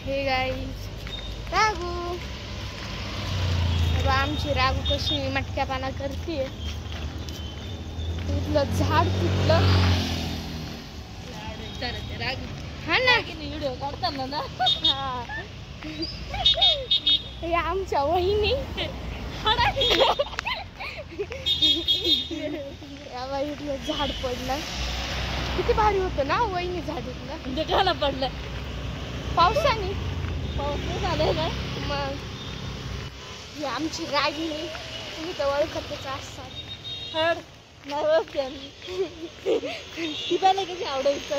हे गाईज रागू, आमची रागू कशी मटक्यापाना करते. तुटलं झाड तुटलं. हा ना व्हिडिओ काढताना ना. हा हे आमच्या वहिनी या बाईतलं झाड पडलं. किती भारी होतं ना वहिनी झाडीतलं. म्हणजे घाला पडलं पावसाने. पाऊस नाही झालाय ना. मग ही आमची रागिनी, तुम्ही तर ओळखतच असाल. हड नाही ओळखते आम्ही. ती पहिला कशी आवडत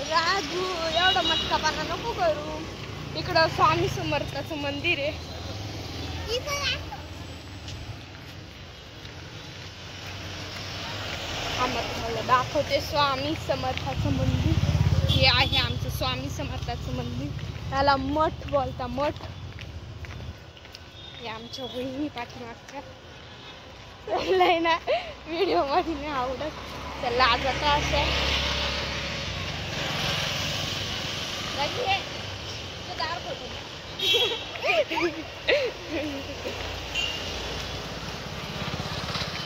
राजू. एवढं मटकापाना नको करू. इकडं स्वामी समर्थाचं मंदिर आहे. आम्हाला तुम्हाला दाखवते स्वामी समर्थाचं मंदिर. हे आहे आमचं स्वामी समर्थाचं मंदिर. त्याला मठ बोलता, मठ. हे आमच्या बहिणी पाठीमागच्या. त्याला ना व्हिडिओ मध्ये नाही आवडत, त्याला लाजत असं.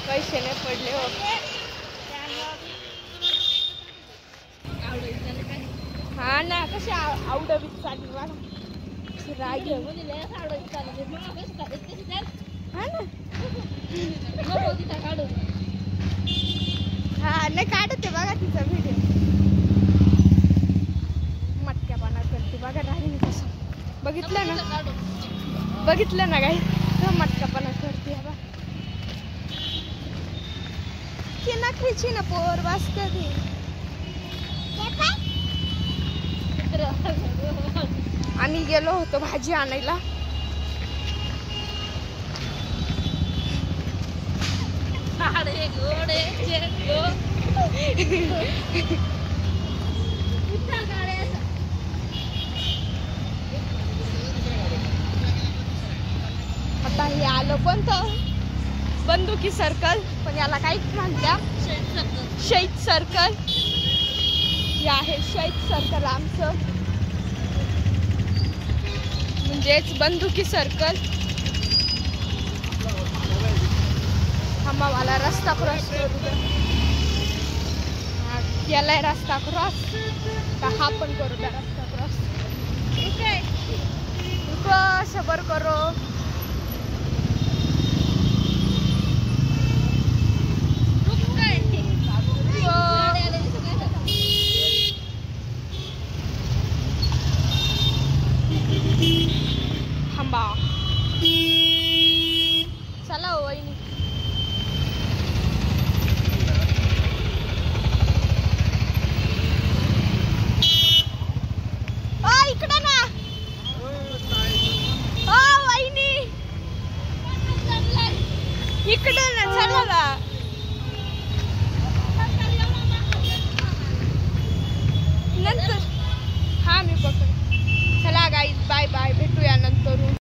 पैसे नाही पडले हो. हा ना कसे आवडवीत चालली मला रागी. हा ना हा नाही काढते बघा तिचा व्हिडिओ. मटक्यापाना करते बघा राहिली कसं. बघितलं ना, बघितलं ना काही मटक्यापाना करते. बा की नखरीची ना पोर बस कधी. आम्ही गेलो होतो भाजी आणायला. आता हे आलो कोणतं बंदुकी सर्कल, पण याला काहीच म्हणत्या शहीद सर्कल. हे आहे शहीद सर्कल आमचं, म्हणजेच बंदुकी सर्कल. थांबा मला रस्ता क्रॉस करू द्या. केलाय रस्ता क्रॉस, का हा पण करू द्या रस्ता क्रॉस. सबर करो. थांबा चला वहिनी.